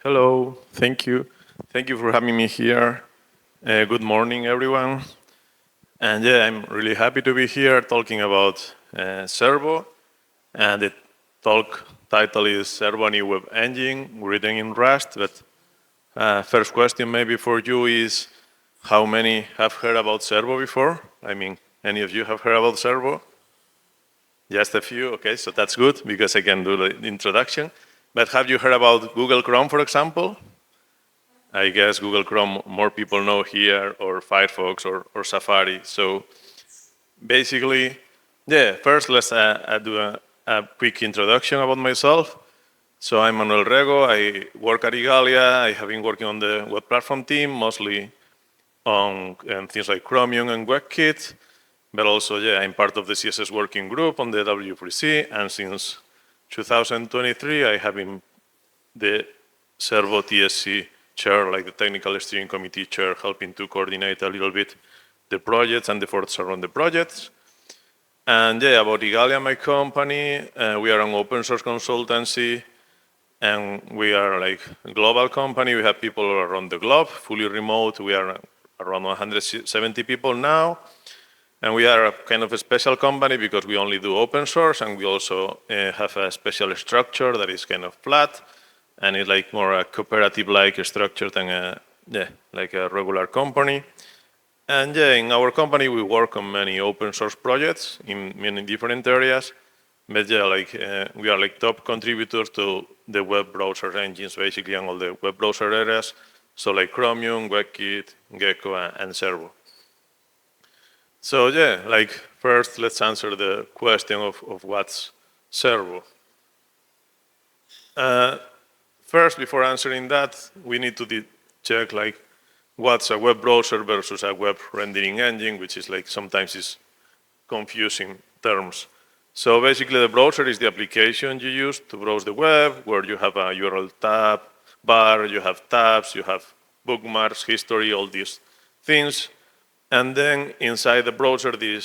Hello, thank you. Thank you for having me here. Good morning, everyone. And yeah, I'm really happy to be here talking about Servo. And the talk title is Servo New Web Engine written in Rust. But first question maybe for you is, how many have heard about Servo before? I mean, any of you have heard about Servo? Just a few, okay, so that's good because I can do the introduction. But have you heard about Google Chrome, for example? I guess Google Chrome, more people know here, or Firefox, or Safari. So basically, yeah, first let's do a quick introduction about myself. So I'm Manuel Rego, I work at Igalia. I have been working on the web platform team, mostly on things like Chromium and WebKit, but also, yeah, I'm part of the CSS working group on the W3C, and since 2023, I have been the Servo TSC chair, like the technical steering committee chair, helping to coordinate a little bit the projects and the efforts around the projects. And yeah, about Igalia, my company, we are an open source consultancy, and we are like a global company. We have people around the globe, fully remote. We are around 170 people now. And we are a kind of a special company because we only do open source, and we also have a special structure that is kind of flat, and it's like more a cooperative-like structure than like a regular company. And yeah, in our company we work on many open source projects in many different areas. But yeah, like we are like top contributors to the web browser engines, basically, on all the web browser areas. So like Chromium, WebKit, Gecko, and Servo. So yeah, like first let's answer the question of what's Servo. First, before answering that, we need to check like what's a web browser versus a web rendering engine, which is like sometimes is confusing terms. So basically the browser is the application you use to browse the web, where you have a URL tab, bar, you have tabs, you have bookmarks, history, all these things. And then inside the browser, the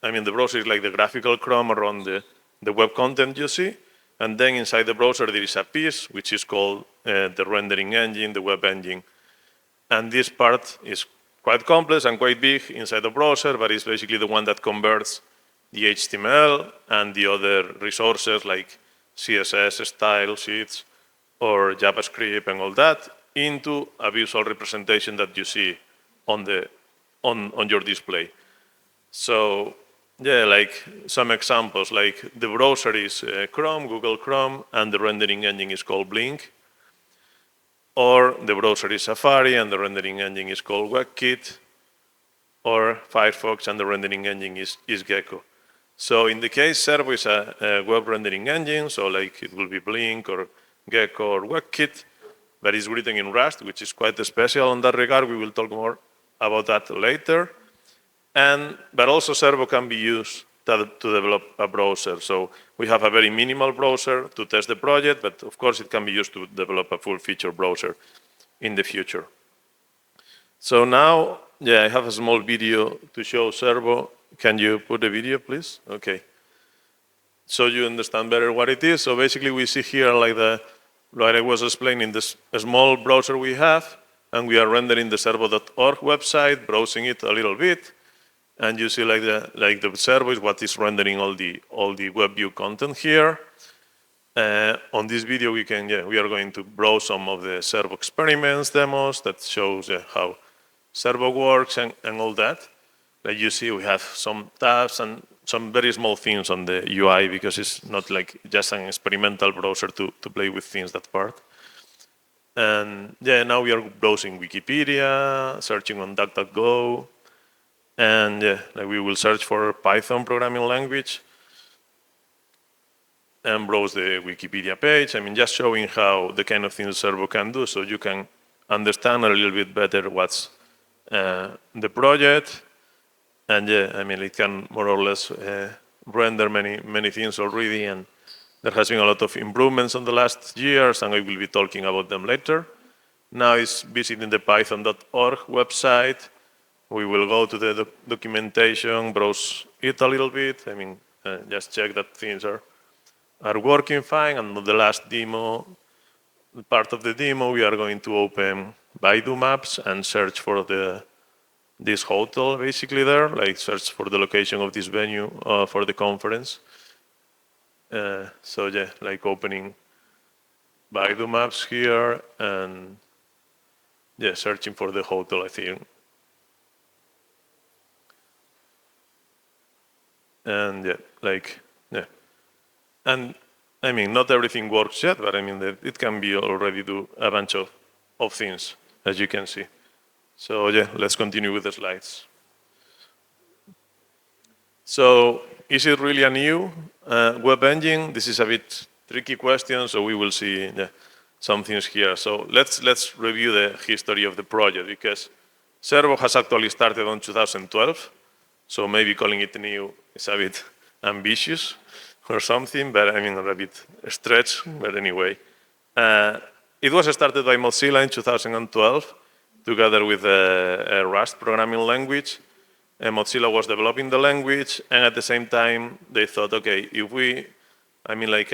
browser is like the graphical Chrome around the web content you see. And then inside the browser, there is a piece which is called the rendering engine, the web engine. And this part is quite complex and quite big inside the browser, but it's basically the one that converts the HTML and the other resources like CSS, style sheets, or JavaScript and all that into a visual representation that you see on your display. So yeah, like some examples, like the browser is Chrome, Google Chrome, and the rendering engine is called Blink. Or the browser is Safari and the rendering engine is called WebKit. Or Firefox and the rendering engine is Gecko. So in the case Servo is a web rendering engine, so like it will be Blink or Gecko or WebKit, but it's written in Rust, which is quite special in that regard. We will talk more about that later. But also Servo can be used to develop a browser. So we have a very minimal browser to test the project, but of course it can be used to develop a full feature browser in the future. So now, yeah, I have a small video to show Servo. Can you put the video, please? Okay. So you understand better what it is. So basically we see here like I was explaining, this small browser we have, and we are rendering the servo.org website, browsing it a little bit. And you see like the Servo is what is rendering all the web view content here. On this video we are going to browse some of the Servo experiments demos that shows how Servo works and all that. Like you see, we have some tabs and some very small things on the UI because it's not like just an experimental browser to play with things, that part. And yeah, now we are browsing Wikipedia, searching on DuckDuckGo, and yeah, like we will search for Python programming language and browse the Wikipedia page. I mean, just showing how the kind of things Servo can do, so you can understand a little bit better what's the project. And yeah, I mean, it can more or less render many things already, and there has been a lot of improvements on the last years, and I will be talking about them later. Now it's visiting the python.org website. We will go to the documentation, browse it a little bit. I mean, just check that things are working fine. And the last demo part of the demo, we are going to open Baidu Maps and search for this hotel basically there, like search for the location of this venue for the conference. So yeah, like opening Baidu Maps here and yeah, searching for the hotel, I think. And yeah, like, yeah. And I mean, not everything works yet, but I mean, it can be already do a bunch of things, as you can see. So yeah, let's continue with the slides. So is it really a new web engine? This is a bit tricky question, so we will see some things here. So let's review the history of the project, because Servo has actually started on 2012. So maybe calling it new is a bit ambitious or something, but I mean a bit stretched, but anyway. It was started by Mozilla in 2012, together with a Rust programming language. And Mozilla was developing the language, and at the same time, they thought, okay, if we, I mean like,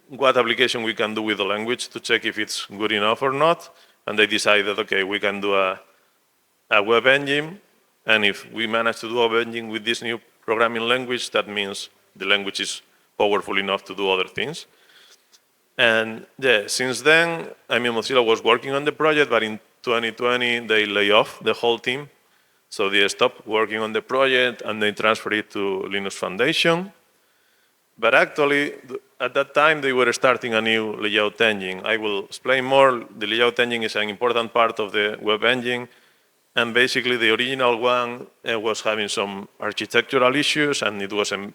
what application we can do with the language to check if it's good enough or not. And they decided, okay, we can do a web engine. And if we manage to do a web engine with this new programming language, that means the language is powerful enough to do other things. And yeah, since then, I mean, Mozilla was working on the project, but in 2020, they lay off the whole team. So they stopped working on the project and they transferred it to Linux Foundation. But actually, at that time, they were starting a new layout engine. I will explain more. The layout engine is an important part of the web engine. And basically, the original one was having some architectural issues, and it wasn't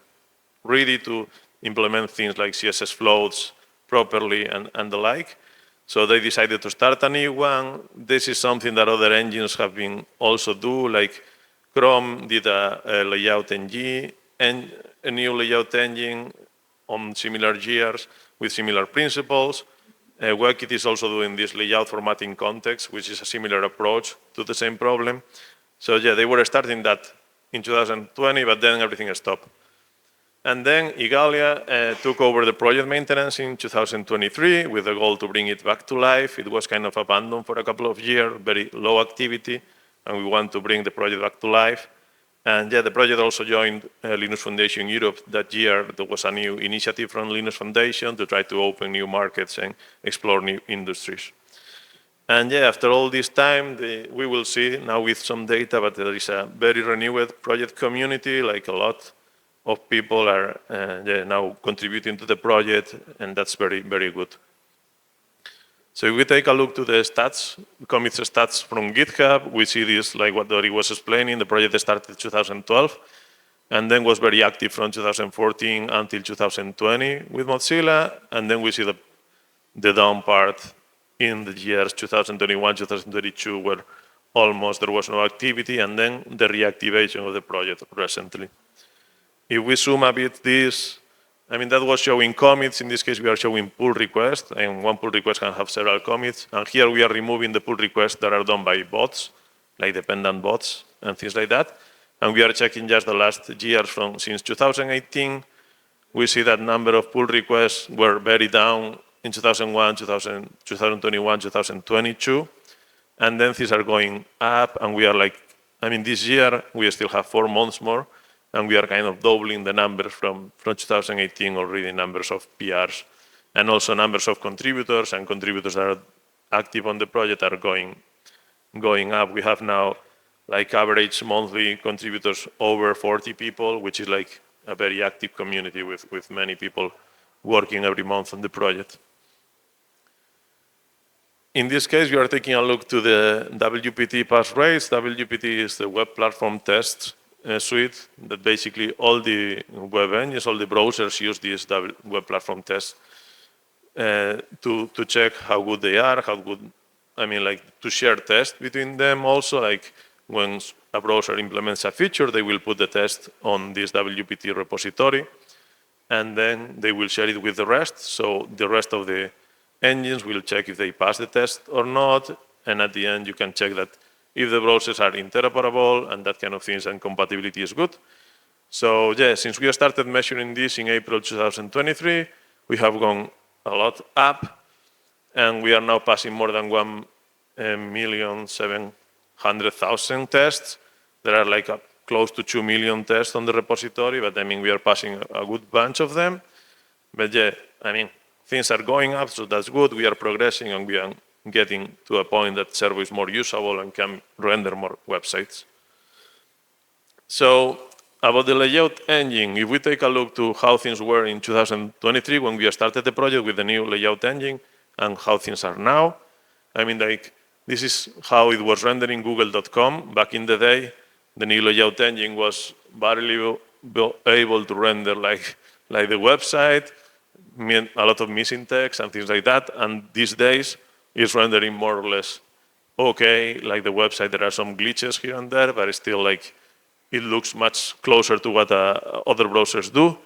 ready to implement things like CSS floats properly and the like. So they decided to start a new one. This is something that other engines have been also do, like Chrome did a layout engine, and a new layout engine on similar years with similar principles. WebKit is also doing this layout formatting context, which is a similar approach to the same problem. So yeah, they were starting that in 2020, but then everything stopped. And then Igalia took over the project maintenance in 2023 with the goal to bring it back to life. It was kind of abandoned for a couple of years, very low activity, and we want to bring the project back to life. And yeah, the project also joined Linux Foundation Europe that year. There was a new initiative from Linux Foundation to try to open new markets and explore new industries. And yeah, after all this time, we will see now with some data, but there is a very renewed project community, like a lot of people are now contributing to the project, and that's very, very good. So if we take a look to the stats, commits stats from GitHub, we see this like what Dori was explaining. The project started in 2012 and then was very active from 2014 until 2020 with Mozilla. And then we see the down part in the years 2021, 2022, where almost there was no activity, and then the reactivation of the project recently. If we zoom a bit this, I mean, that was showing commits. In this case, we are showing pull requests, and one pull request can have several commits. And here we are removing the pull requests that are done by bots, like dependent bots and things like that. And we are checking just the last years since 2018. We see that number of pull requests were very down in 2001, 2021, 2022. And then things are going up, and we are like, I mean, this year, we still have 4 months more. And we are kind of doubling the numbers from 2018 already, numbers of PRs, and also numbers of contributors, and contributors that are active on the project are going up. We have now like average monthly contributors over 40 people, which is like a very active community with many people working every month on the project. In this case, we are taking a look to the WPT pass rates. WPT is the web platform test suite that basically all the web engines, all the browsers use this web platform test to check how good they are, how good, I mean, like to share tests between them also. Like when a browser implements a feature, they will put the test on this WPT repository, and then they will share it with the rest. So the rest of the engines will check if they pass the test or not, and at the end you can check that if the browsers are interoperable and that kind of things, and compatibility is good. So yeah, since we started measuring this in April 2023, we have gone a lot up. and we are now passing more than 1,700,000 tests. There are like close to 2 million tests on the repository, but I mean, we are passing a good bunch of them. But yeah, I mean, things are going up, so that's good. We are progressing, and we are getting to a point that Servo is more usable and can render more websites. So about the layout engine, if we take a look to how things were in 2023 when we started the project with the new layout engine and how things are now, I mean, like, this is how it was rendering Google.com back in the day. The new layout engine was barely able to render like the website, a lot of missing text and things like that. And these days, it's rendering more or less okay, like the website. There are some glitches here and there, but it's still like, it looks much closer to what other browsers do.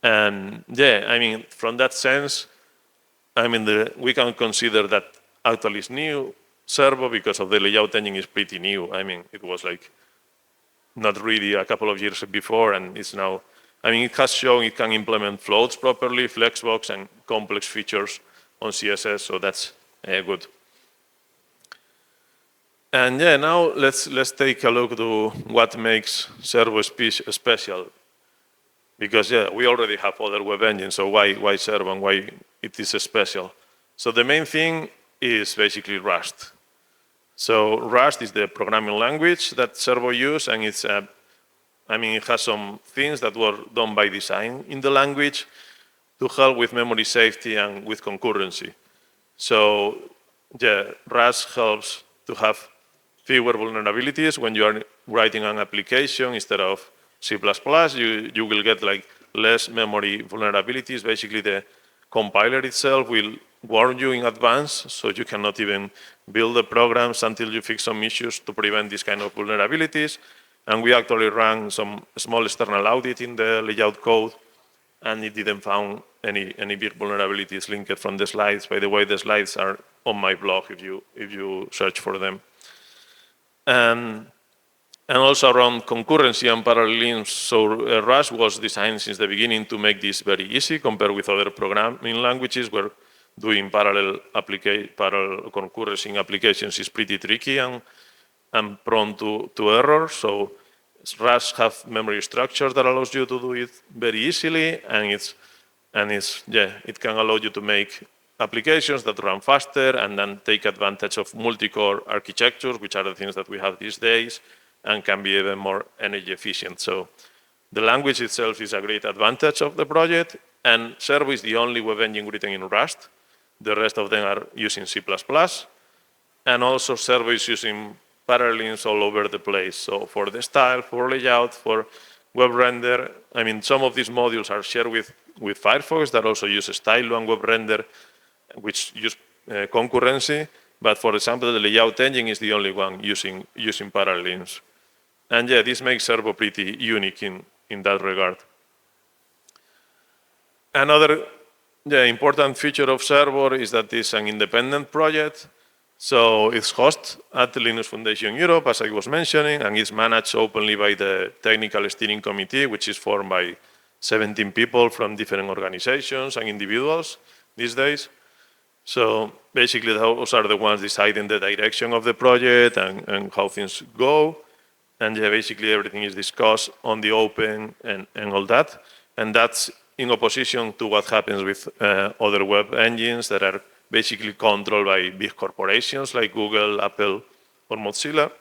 And yeah, I mean, from that sense, I mean, we can consider that actually is new. Servo, because of the layout engine, is pretty new. I mean, it was like not really a couple of years before, and it's now, I mean, it has shown it can implement floats properly, flexbox, and complex features on CSS, so that's good. And yeah, now let's take a look to what makes Servo special. Because yeah, we already have other web engines, so why Servo and why it is special? So the main thing is basically Rust. So Rust is the programming language that Servo uses, and it's I mean, it has some things that were done by design in the language to help with memory safety and with concurrency. So yeah, Rust helps to have fewer vulnerabilities when you are writing an application instead of C++. You will get like less memory vulnerabilities. Basically, the compiler itself will warn you in advance, so you cannot even build the programs until you fix some issues to prevent this kind of vulnerabilities. And we actually ran some small external audit in the layout code, and it didn't found any big vulnerabilities linked from the slides. By the way, the slides are on my blog if you search for them. And also around concurrency and parallelism. So Rust was designed since the beginning to make this very easy compared with other programming languages where doing parallel concurrency in applications is pretty tricky and prone to error. So Rust have memory structures that allows you to do it very easily, and it can allow you to make applications that run faster and then take advantage of multi-core architectures, which are the things that we have these days, and can be even more energy efficient. So the language itself is a great advantage of the project, and Servo is the only web engine written in Rust. The rest of them are using C++. And also Servo is using parallelisms all over the place. So for the style, for layout, for web render, I mean, some of these modules are shared with Firefox that also use Stylo and web render, which use concurrency. But for example, the layout engine is the only one using parallelisms. And yeah, this makes Servo pretty unique in that regard. Another important feature of Servo is that it's an independent project. So it's hosted at the Linux Foundation Europe, as I was mentioning, and it's managed openly by the Technical Steering Committee, which is formed by 17 people from different organizations and individuals these days. So basically, those are the ones deciding the direction of the project and how things go. And yeah, basically everything is discussed on the open and all that. And that's in opposition to what happens with other web engines that are basically controlled by big corporations like Google, Apple, or Mozilla.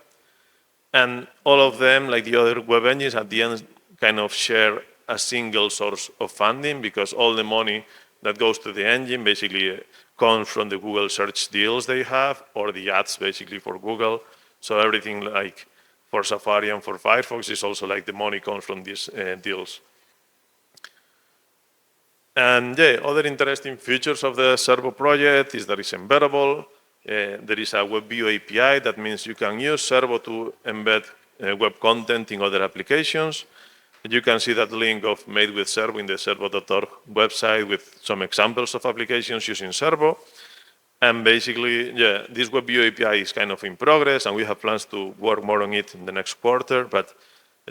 And all of them, like the other web engines, at the end kind of share a single source of funding, because all the money that goes to the engine basically comes from the Google search deals they have, or the ads basically for Google. So everything like for Safari and for Firefox is also like the money comes from these deals. And yeah, other interesting features of the Servo project is that it's embeddable. There is a WebView API. That means you can use Servo to embed web content in other applications. You can see that link of Made with Servo in the servo.org website with some examples of applications using Servo. And basically, yeah, this WebView API is kind of in progress, and we have plans to work more on it in the next quarter. But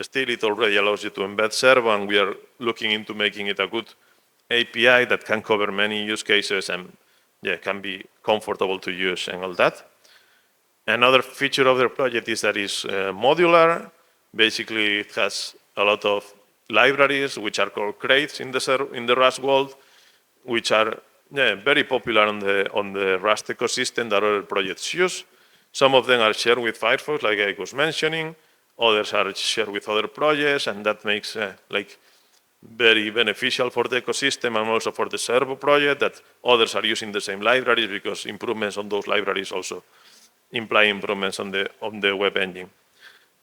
still, it already allows you to embed Servo, and we are looking into making it a good API that can cover many use cases and can be comfortable to use and all that. Another feature of the project is that it's modular. Basically, it has a lot of libraries, which are called crates in the Rust world, which are very popular on the Rust ecosystem that other projects use. Some of them are shared with Firefox, like I was mentioning. Others are shared with other projects, and that makes like very beneficial for the ecosystem and also for the Servo project that others are using the same libraries, because improvements on those libraries also imply improvements on the web engine.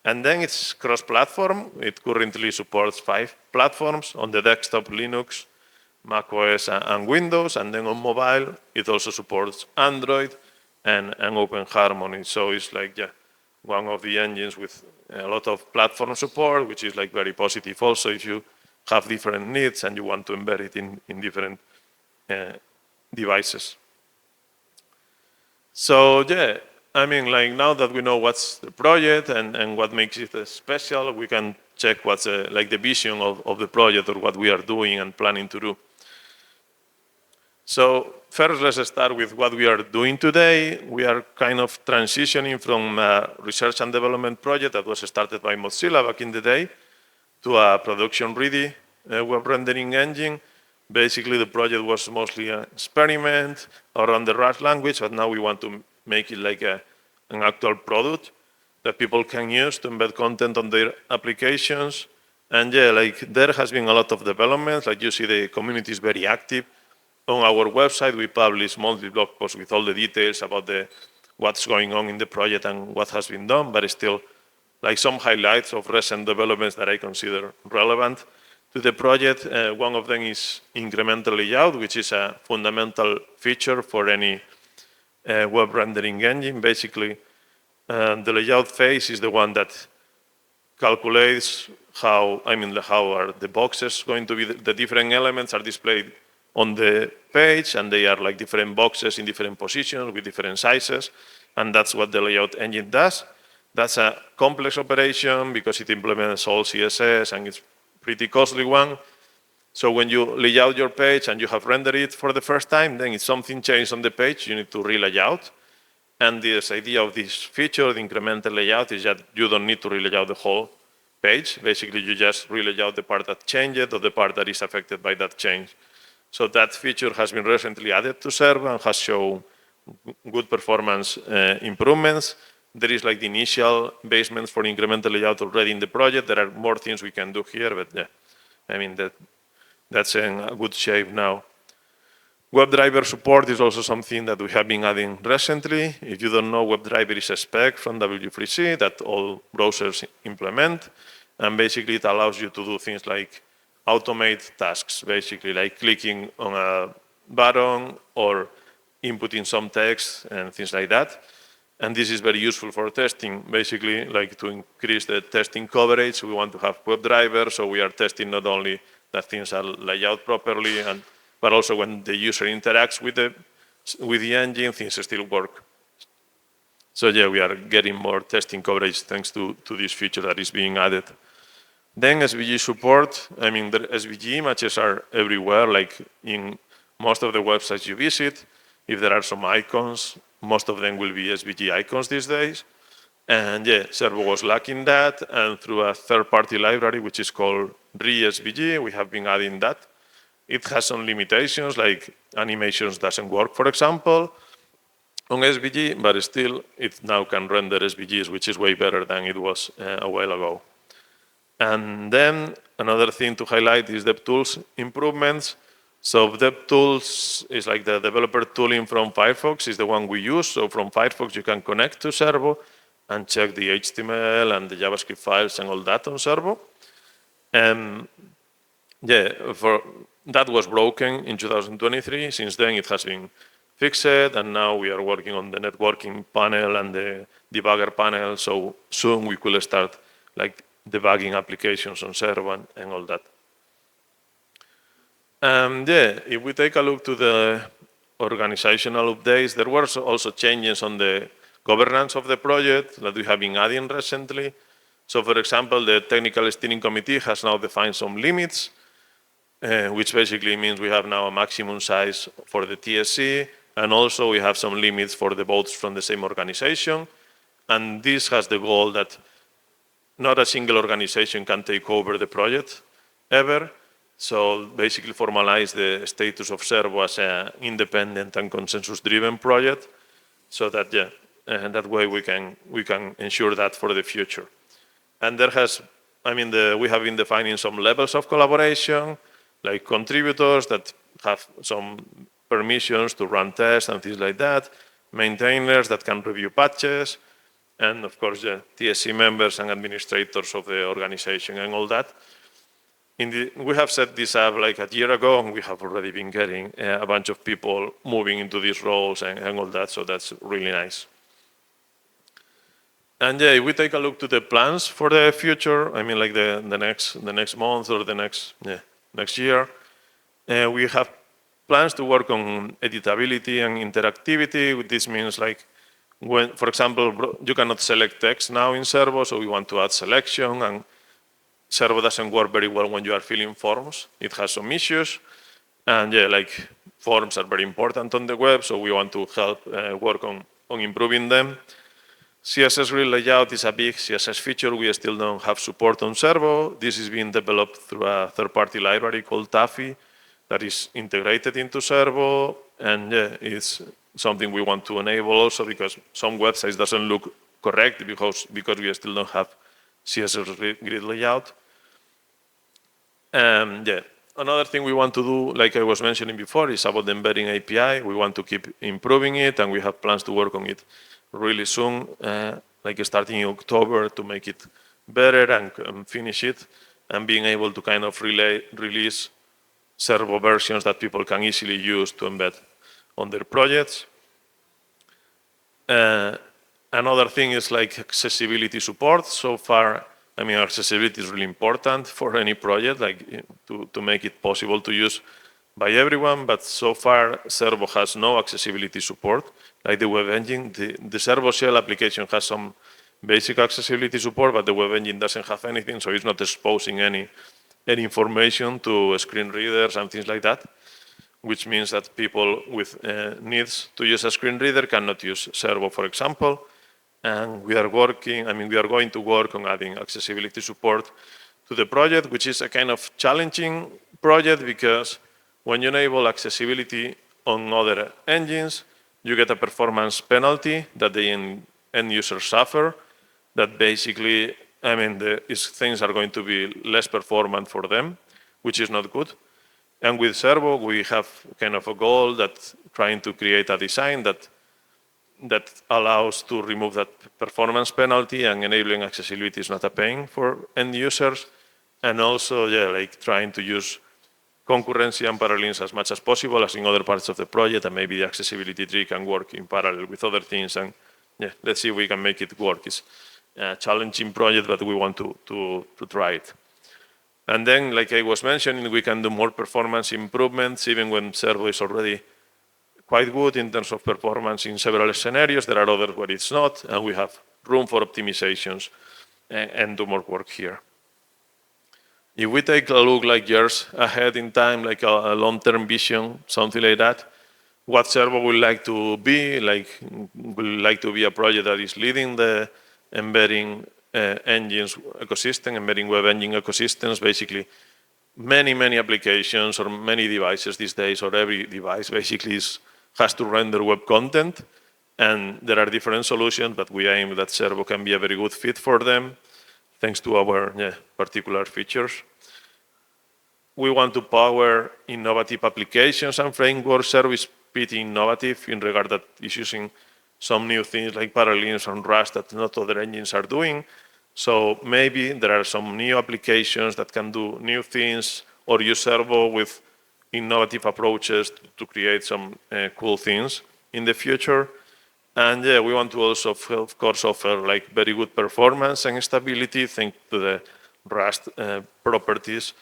And then it's cross-platform. It currently supports 5 platforms on the desktop, Linux, macOS, and Windows. And then on mobile, it also supports Android and OpenHarmony. So it's like one of the engines with a lot of platform support, which is like very positive also if you have different needs and you want to embed it in different devices. So I mean, like now that we know what's the project and what makes it special, we can check what's like the vision of the project or what we are doing and planning to do. So first, let's start with what we are doing today. We are kind of transitioning from a research and development project that was started by Mozilla back in the day to a production-ready web rendering engine. Basically, the project was mostly an experiment around the Rust language, but now we want to make it like an actual product that people can use to embed content on their applications. And like there has been a lot of developments. Like you see, the community is very active. On our website, we publish monthly blog posts with all the details about what's going on in the project and what has been done, but still like some highlights of recent developments that I consider relevant to the project. One of them is incremental layout, which is a fundamental feature for any web rendering engine. Basically, the layout phase is the one that calculates how are the boxes going to be, the different elements are displayed on the page, and they are like different boxes in different positions with different sizes, and that's what the layout engine does. That's a complex operation because it implements all CSS, and it's pretty costly one. So when you lay out your page and you have rendered it for the first time, then if something changed on the page, you need to relay out. And this idea of this feature, the incremental layout, is that you don't need to relay out the whole page. Basically, you just relay out the part that changed or the part that is affected by that change. So that feature has been recently added to Servo and has shown good performance improvements. There is like the initial basements for incremental layout already in the project. There are more things we can do here, but I mean that's in a good shape now. WebDriver support is also something that we have been adding recently. If you don't know, WebDriver is a spec from W3C that all browsers implement, and basically it allows you to do things like automate tasks, basically like clicking on a button or inputting some text and things like that. And this is very useful for testing. Basically, like to increase the testing coverage, we want to have WebDriver, so we are testing not only that things are laid out properly, but also when the user interacts with the engine, things still work. So we are getting more testing coverage thanks to this feature that is being added. Then SVG support, the SVG images are everywhere, like in most of the websites you visit. If there are some icons, most of them will be SVG icons these days. And Servo was lacking that, and through a third-party library, which is called re-SVG, we have been adding that. It has some limitations, like animations doesn't work, for example, on SVG, but still it now can render SVGs, which is way better than it was a while ago. And then another thing to highlight is DevTools improvements. So DevTools is like the developer tooling from Firefox is the one we use. So from Firefox, you can connect to Servo and check the HTML and the JavaScript files and all that on Servo. And that was broken in 2023. Since then, it has been fixed, and now we are working on the networking panel and the debugger panel. So soon we could start like debugging applications on Servo and all that. If we take a look to the organizational updates, there were also changes on the governance of the project that we have been adding recently. So for example, the technical steering committee has now defined some limits, which basically means we have now a maximum size for the TSC And also we have some limits for the votes from the same organization. And this has the goal that not a single organization can take over the project ever. So basically formalize the status of Servo as an independent and consensus-driven project, so that, and that way we can ensure that for the future. And there has, we have been defining some levels of collaboration, like contributors that have some permissions to run tests and things like that, maintainers that can review patches, and of course, TSC members and administrators of the organization and all that. We have set this up like a year ago, and we have already been getting a bunch of people moving into these roles and all that, so that's really nice. And if we take a look to the plans for the future, like the next month or the next year, we have plans to work on editability and interactivity. This means like when, for example, you cannot select text now in Servo, so we want to add selection, and Servo doesn't work very well when you are filling forms. It has some issues, and like forms are very important on the web, so we want to help work on improving them. CSS grid layout is a big CSS feature. We still don't have support on Servo. This is being developed through a third-party library called Taffy that is integrated into Servo, and it's something we want to enable also because some websites doesn't look correct because we still don't have CSS grid layout. Another thing we want to do, like I was mentioning before, is about the embedding API. We want to keep improving it, and we have plans to work on it really soon, like starting in October, to make it better and finish it, and being able to kind of release Servo versions that people can easily use to embed on their projects. Another thing is like accessibility support. So far, accessibility is really important for any project, like to make it possible to use by everyone, but so far Servo has no accessibility support. Like the web engine, the Servo shell application has some basic accessibility support, but the web engine doesn't have anything, so it's not exposing any information to screen readers and things like that, which means that people with needs to use a screen reader cannot use Servo, for example. And we are going to work on adding accessibility support to the project, which is a kind of challenging project because when you enable accessibility on other engines, you get a performance penalty that the end users suffer. That basically, these things are going to be less performant for them, which is not good. And with Servo, we have kind of a goal that trying to create a design that allows to remove that performance penalty, and enabling accessibility is not a pain for end users. And also, like trying to use concurrency and parallelism as much as possible as in other parts of the project, and maybe the accessibility tree can work in parallel with other things. And let's see if we can make it work. It's a challenging project, but we want to try it. And then, like I was mentioning, we can do more performance improvements even when Servo is already quite good in terms of performance in several scenarios. There are others where it's not, and we have room for optimizations and do more work here. If we take a look like years ahead in time, like a long-term vision, something like that, what Servo would like to be, would like to be a project that is leading the embedding engines ecosystem, embedding web engine ecosystems, basically many applications or many devices these days, or every device basically has to render web content, and there are different solutions, but we aim that Servo can be a very good fit for them, thanks to our particular features. We want to power innovative applications and frameworks. Servo is pretty innovative in regard that it's using some new things like parallelism and Rust that not other engines are doing. So maybe there are some new applications that can do new things or use Servo with innovative approaches to create some cool things in the future. And we want to also, of course, offer like very good performance and stability thanks to the Rust properties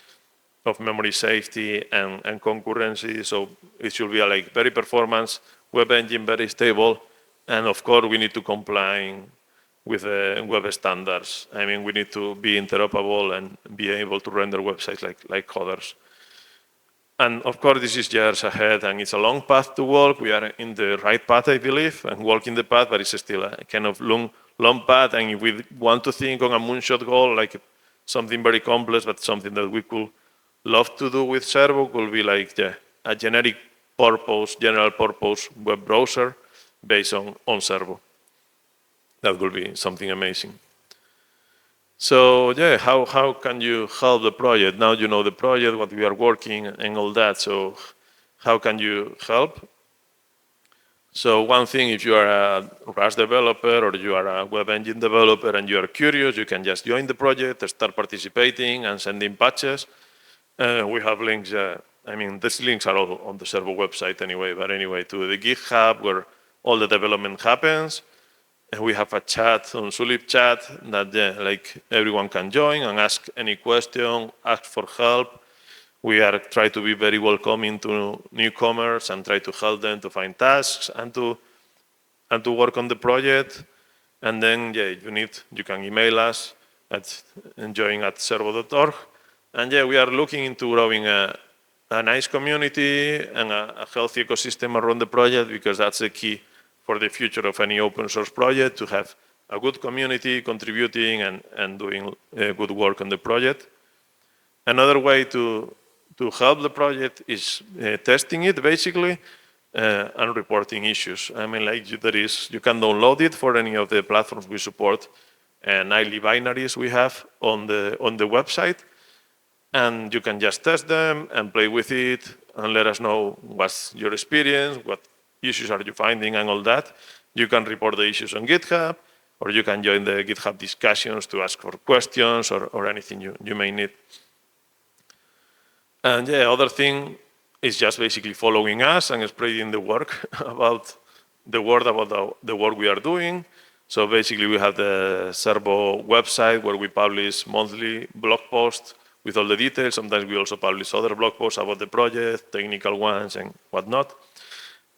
of memory safety and concurrency. So it should be a like very performance web engine, very stable. And of course, we need to comply with the web standards. We need to be interoperable and be able to render websites like others. And of course, this is years ahead, and it's a long path to walk. We are in the right path, I believe, and walking the path, but it's still a kind of long path. And if we want to think on a moonshot goal, like something very complex, but something that we could love to do with Servo, could be like a generic purpose, general purpose web browser based on Servo. That would be something amazing. So yeah, how can you help the project? Now you know the project, what we are working, and all that. So how can you help? So one thing, if you are a Rust developer or you are a web engine developer and you are curious, you can just join the project, start participating and sending patches. We have links. I mean, these links are all on the Servo website anyway. But anyway, to the GitHub where all the development happens. And we have a chat on Zulip chat that like everyone can join and ask any question, ask for help. We are try to be very welcoming to newcomers and try to help them to find tasks and to work on the project. And then you can email us at join@servo.org. And we are looking into growing a nice community and a healthy ecosystem around the project, because that's the key for the future of any open source project, to have a good community contributing and doing good work on the project. Another way to help the project is testing it, basically, and reporting issues. I mean, like you can download it for any of the platforms we support, nightly binaries we have on the website, and you can just test them and play with it and let us know what's your experience, what issues are you finding and all that. You can report the issues on GitHub, or you can join the GitHub discussions to ask for questions or anything you may need. And other thing is just basically following us and spreading the work about the word about the work we are doing. So basically we have the Servo website where we publish monthly blog posts with all the details. Sometimes we also publish other blog posts about the project, technical ones and whatnot.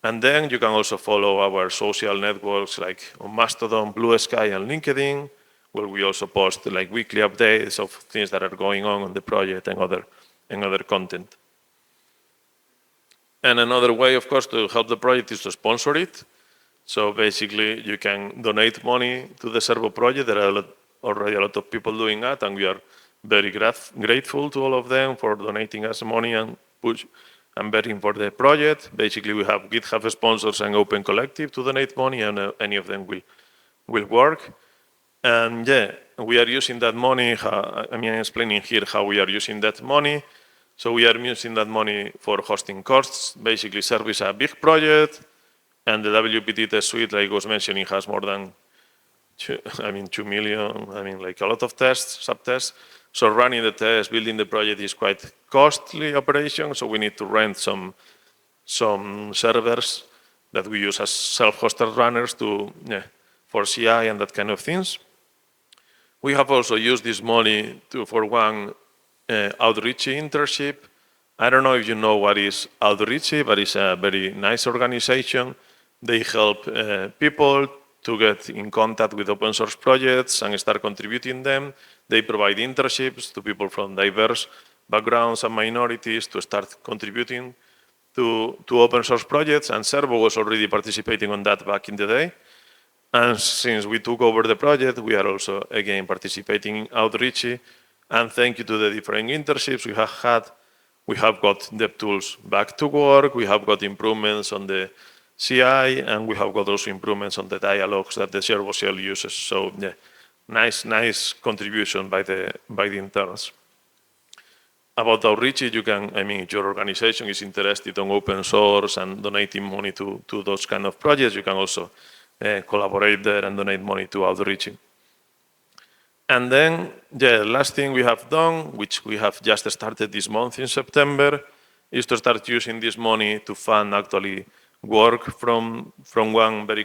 And then you can also follow our social networks like on Mastodon, Blue Sky, and LinkedIn, where we also post like weekly updates of things that are going on the project and other content. And another way, of course, to help the project is to sponsor it. So basically, you can donate money to the Servo project. There are already a lot of people doing that, and we are very grateful to all of them for donating us money and betting for the project. Basically, we have GitHub sponsors and Open Collective to donate money, and any of them will work. And we are using that money. I'm explaining here how we are using that money. So we are using that money for hosting costs. Basically, Servo is a big project, and the WPT test suite, like I was mentioning, has more than 2 million. Like a lot of tests, sub-tests. So running the test, building the project is quite costly operation. So we need to rent some servers that we use as self-hosted runners for CI and that kind of things. We have also used this money for one outreach internship. I don't know if you know what is outreach, but it's a very nice organization. They help people to get in contact with open source projects and start contributing them. They provide internships to people from diverse backgrounds and minorities to start contributing to open source projects. And Servo was already participating on that back in the day. And since we took over the project, we are also, again, participating in outreach. And thank you to the different internships we have had, we have got DevTools back to work. We have got improvements on the CI, and we have got also improvements on the dialogues that the Servo shell uses. So nice contribution by the interns. About outreach, you can, if your organization is interested in open source and donating money to those kind of projects, you can also collaborate there and donate money to outreach. And then the last thing we have done, which we have just started this month in September, is to start using this money to fund actually work from one very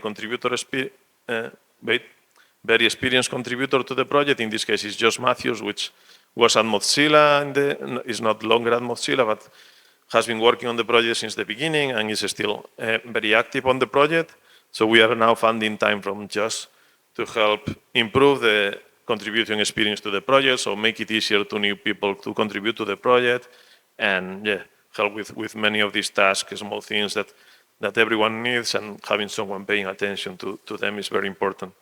experienced contributor to the project. In this case, it's Josh Matthews, which was at Mozilla, is not longer at Mozilla, but has been working on the project since the beginning and is still very active on the project. So we are now funding time from Josh to help improve the contributing experience to the project, so make it easier to new people to contribute to the project, and help with many of these tasks, small things that everyone needs, and having someone paying attention to them is very important.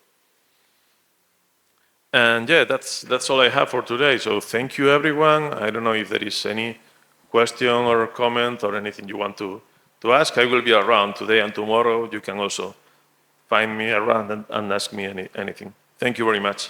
And yeah, that's all I have for today. So thank you, everyone. I don't know if there is any question or comment or anything you want to ask. I will be around today and tomorrow. You can also find me around and ask me anything. Thank you very much.